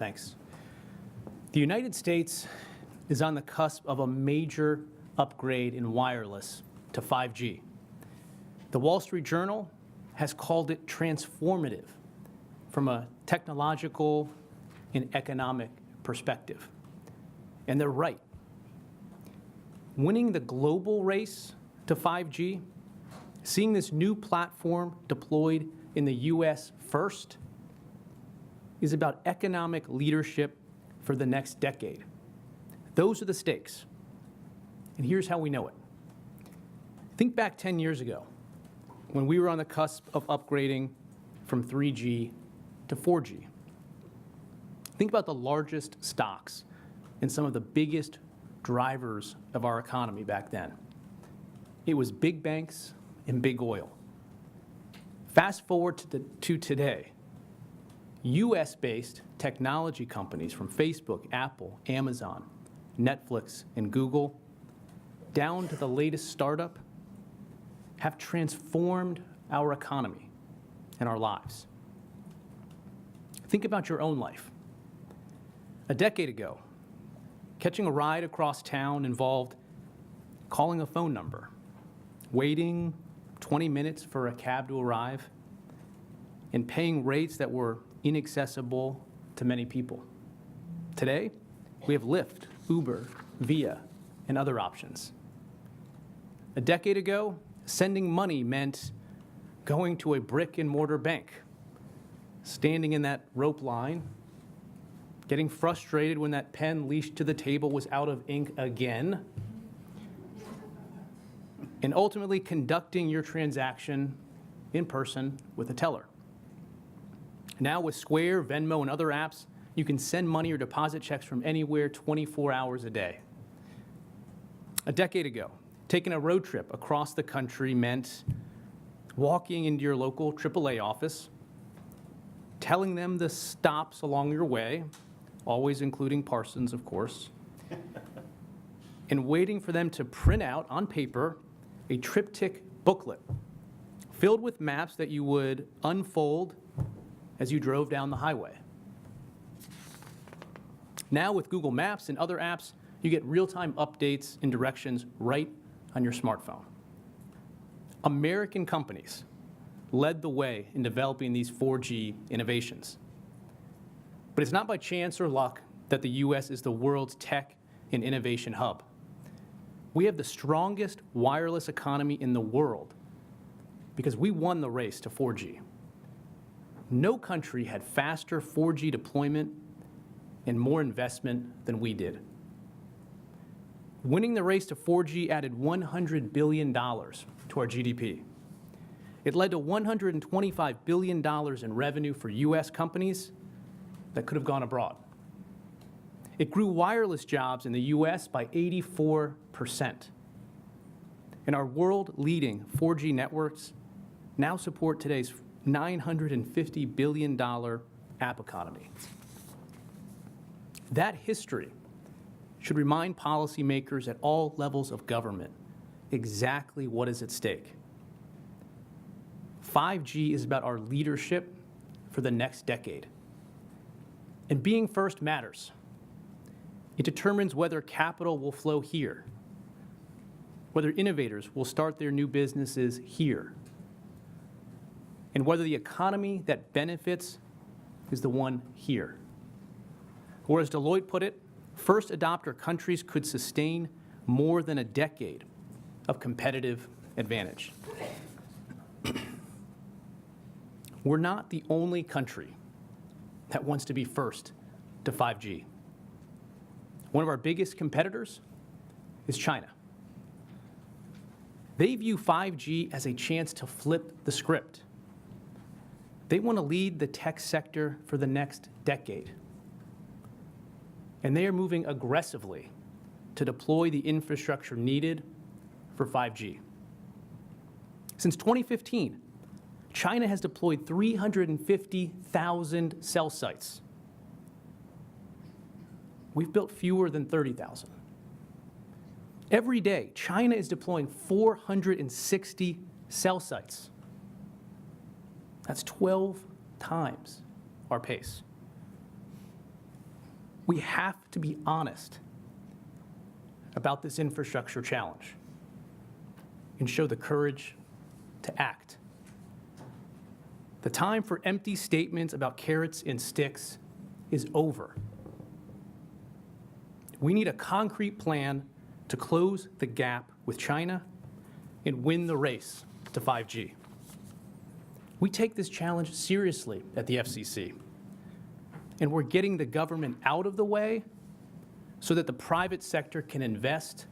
Thanks. The United States is on the cusp of a major upgrade in wireless to 5G. The Wall Street Journal has called it transformative from a technological and economic perspective. And they're right. Winning the global race to 5G, seeing this new platform deployed in the US first, is about economic leadership for the next decade. Those are the stakes. And here's how we know it. Think back 10 years ago when we were on the cusp of upgrading from 3G to 4G. Think about the largest stocks and some of the biggest drivers of our economy back then. It was big banks and big oil. Fast forward to today, US-based technology companies from Facebook, Apple, Amazon, Netflix, and Google, down to the latest startup, have transformed our economy and our lives. Think about your own life. A decade ago, catching a ride across town involved calling a phone number, waiting 20 minutes for a cab to arrive, and paying rates that were inaccessible to many people. Today, we have Lyft, Uber, Via, and other options. A decade ago, sending money meant going to a brick and mortar bank, standing in that rope line, getting frustrated when that pen leashed to the table was out of ink again, and ultimately conducting your transaction in person with a teller. Now with Square, Venmo, and other apps, you can send money or deposit checks from anywhere 24 hours a day. A decade ago, taking a road trip across the country meant walking into your local AAA office, telling them the stops along your way, always including Parsons, of course, and waiting for them to print out on paper a triptych booklet filled with maps that you would unfold as you drove down the highway. Now with Google Maps and other apps, you get real-time updates and directions right on your smartphone. American companies led the way in developing these 4G innovations. But it's not by chance or luck that the US is the world's tech and innovation hub. We have the strongest wireless economy in the world because we won the race to 4G. No country had faster 4G deployment and more investment than we did. Winning the race to 4G added $100 billion to our GDP. It led to $125 billion in revenue for US companies that could have gone abroad. It grew wireless jobs in the US by 84%. And our world-leading 4G networks now support today's $950 billion app economy. That history should remind policymakers at all levels of government exactly what is at stake. 5G is about our leadership for the next decade. And being first matters. It determines whether capital will flow here, whether innovators will start their new businesses here, and whether the economy that benefits is the one here. Or as Deloitte put it, first adopter countries could sustain more than a decade of competitive advantage. We're not the only country that wants to be first to 5G. One of our biggest competitors is China. They view 5G as a chance to flip the script. They want to lead the tech sector for the next decade. And they are moving aggressively to deploy the infrastructure needed for 5G. Since 2015, China has deployed 350,000 cell sites. We've built fewer than 30,000. Every day, China is deploying 460 cell sites. That's 12 times our pace. We have to be honest about this infrastructure challenge and show the courage to act. The time for empty statements about carrots and sticks is over. We need a concrete plan to close the gap with China and win the race to 5G. We take this challenge seriously at the FCC, and we're getting the government out of the way so that the private sector can invest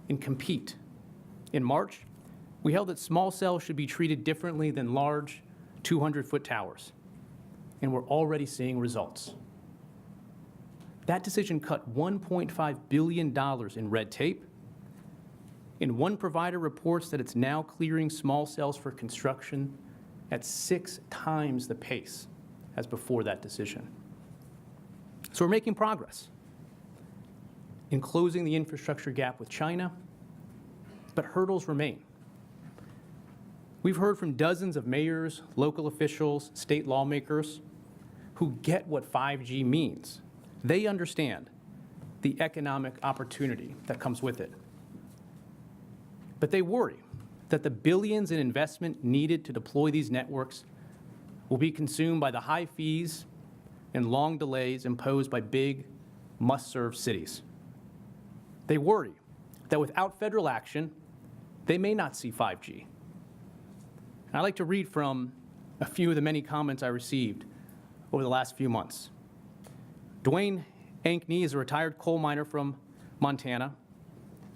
and compete. In March, we held that small cells should be treated differently than large 200-foot towers, and we're already seeing results. That decision cut $1.5 billion in red tape, and one provider reports that it's now clearing small cells for construction at 6 times the pace as before that decision. So we're making progress in closing the infrastructure gap with China, but hurdles remain. We've heard from dozens of mayors, local officials, state lawmakers who get what 5G means. They understand the economic opportunity that comes with it. But they worry that the billions in investment needed to deploy these networks will be consumed by the high fees and long delays imposed by big, must-serve cities. They worry that without federal action, they may not see 5G. I'd like to read from a few of the many comments I received over the last few months. Dwayne Ankney is a retired coal miner from Montana,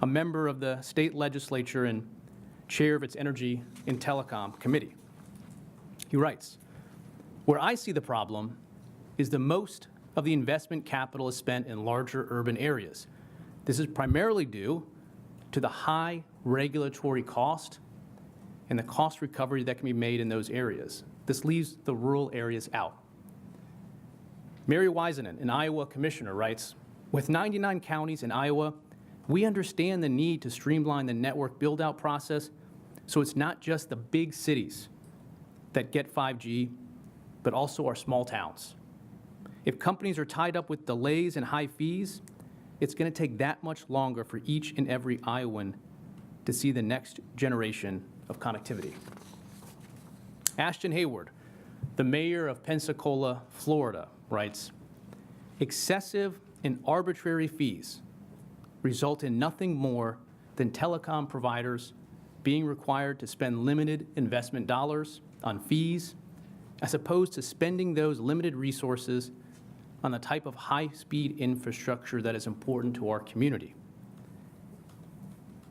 a member of the state legislature and chair of its Energy and Telecom Committee. He writes, "Where I see the problem is the most of the investment capital is spent in larger urban areas. This is primarily due to the high regulatory cost and the cost recovery that can be made in those areas. This leaves the rural areas out." Mary Wiseman, an Iowa commissioner, writes, "With 99 counties in Iowa, we understand the need to streamline the network build-out process so it's not just the big cities that get 5G, but also our small towns. If companies are tied up with delays and high fees, it's going to take that much longer for each and every Iowan to see the next generation of connectivity." Ashton Hayward, the mayor of Pensacola, Florida, writes, "Excessive and arbitrary fees result in nothing more than telecom providers being required to spend limited investment dollars on fees, as opposed to spending those limited resources on the type of high-speed infrastructure that is important to our community."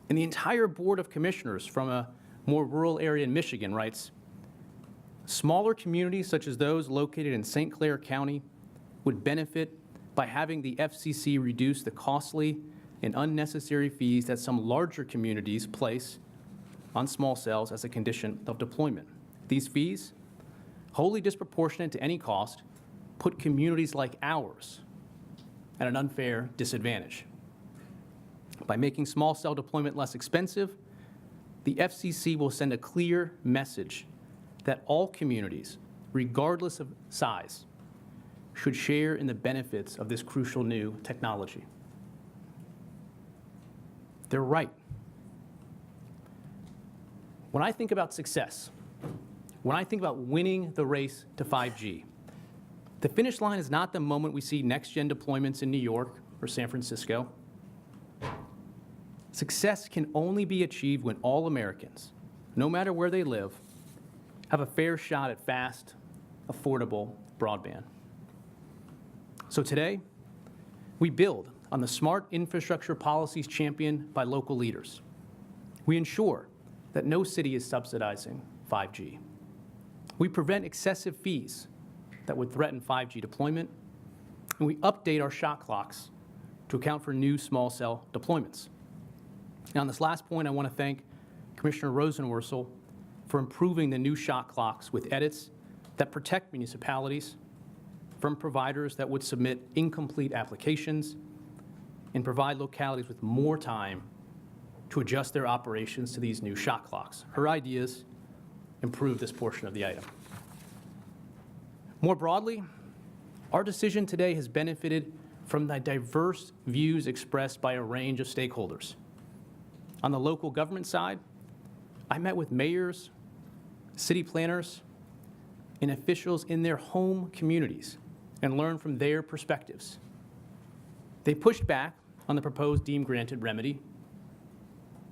And the entire Board of Commissioners from a more rural area in Michigan writes, "Smaller communities such as those located in St. Clair County would benefit by having the FCC reduce the costly and unnecessary fees that some larger communities place on small cells as a condition of deployment. These fees, wholly disproportionate to any cost, put communities like ours at an unfair disadvantage. By making small cell deployment less expensive, the FCC will send a clear message that all communities, regardless of size, should share in the benefits of this crucial new technology." They're right. When I think about success, when I think about winning the race to 5G, the finish line is not the moment we see next-gen deployments in New York or San Francisco. Success can only be achieved when all Americans, no matter where they live, have a fair shot at fast, affordable broadband. So today, we build on the smart infrastructure policies championed by local leaders. We ensure that no city is subsidizing 5G. We prevent excessive fees that would threaten 5G deployment, and we update our shot clocks to account for new small cell deployments. Now, on this last point, I want to thank Commissioner Rosenworcel for improving the new shot clocks with edits that protect municipalities from providers that would submit incomplete applications and provide localities with more time to adjust their operations to these new shot clocks. Her ideas improve this portion of the item. More broadly, our decision today has benefited from the diverse views expressed by a range of stakeholders. On the local government side, I met with mayors, city planners, and officials in their home communities and learned from their perspectives. They pushed back on the proposed deemed granted remedy,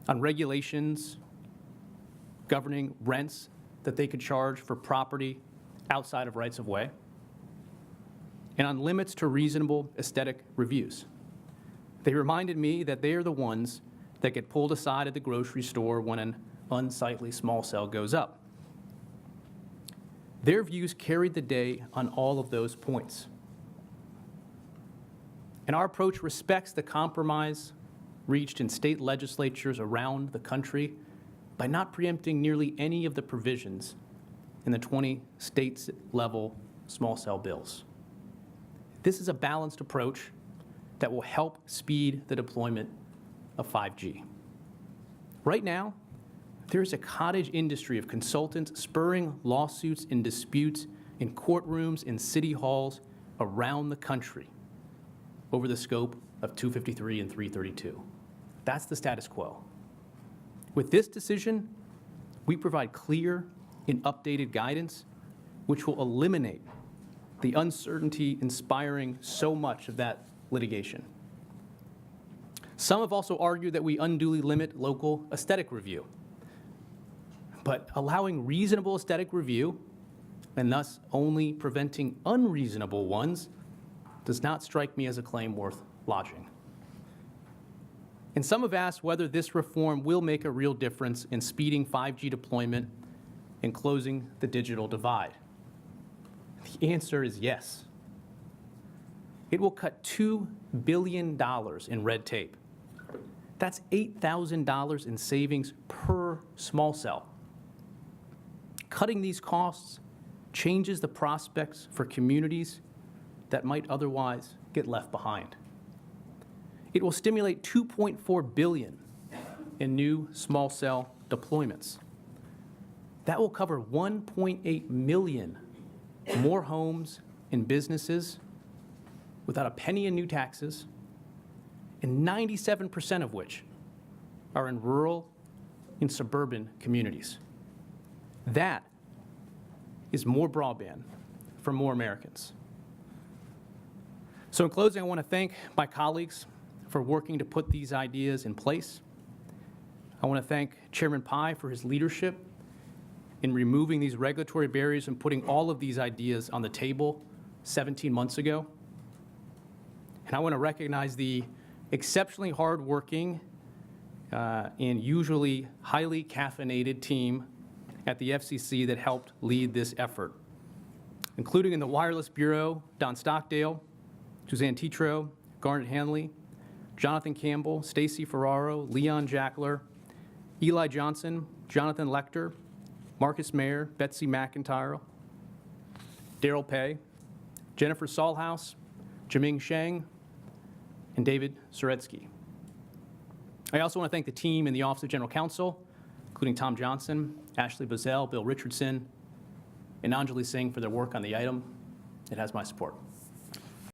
on regulations governing rents that they could charge for property outside of rights of way, and on limits to reasonable aesthetic reviews. They reminded me that they are the ones that get pulled aside at the grocery store when an unsightly small cell goes up. Their views carried the day on all of those points. And our approach respects the compromise reached in state legislatures around the country by not preempting nearly any of the provisions in the 20 state-level small cell bills. This is a balanced approach that will help speed the deployment of 5G. Right now, there's a cottage industry of consultants spurring lawsuits and disputes in courtrooms and city halls around the country over the scope of 253 and 332. That's the status quo. With this decision, we provide clear and updated guidance which will eliminate the uncertainty inspiring so much of that litigation. Some have also argued that we unduly limit local aesthetic review. But allowing reasonable aesthetic review, and thus only preventing unreasonable ones, does not strike me as a claim worth lodging. And some have asked whether this reform will make a real difference in speeding 5G deployment and closing the digital divide. The answer is yes. It will cut $2 billion in red tape. That's $8,000 in savings per small cell. Cutting these costs changes the prospects for communities that might otherwise get left behind. It will stimulate $2.4 billion in new small cell deployments. That will cover 1.8 million more homes and businesses without a penny in new taxes, and 97% of which are in rural and suburban communities. That is more broadband for more Americans. So in closing, I want to thank my colleagues for working to put these ideas in place. I want to thank Chairman Pai for his leadership in removing these regulatory barriers and putting all of these ideas on the table 17 months ago. And I want to recognize the exceptionally hardworking and usually highly caffeinated team at the FCC that helped lead this effort, including in the Wireless Bureau, Don Stockdale, Suzanne Tetreault, Garnet Hanley, Jonathan Campbell, Stacy Ferraro, Leon Jackler, Eli Johnson, Jonathan Lecter, Marcus Mayer, Betsy McIntyre, Daryl Pay, Jennifer Saulhouse, Jiming Sheng, and David Soretsky. I also want to thank the team in the Office of General Counsel, including Tom Johnson, Ashley Bazell, Bill Richardson, and Anjali Singh for their work on the item. It has my support.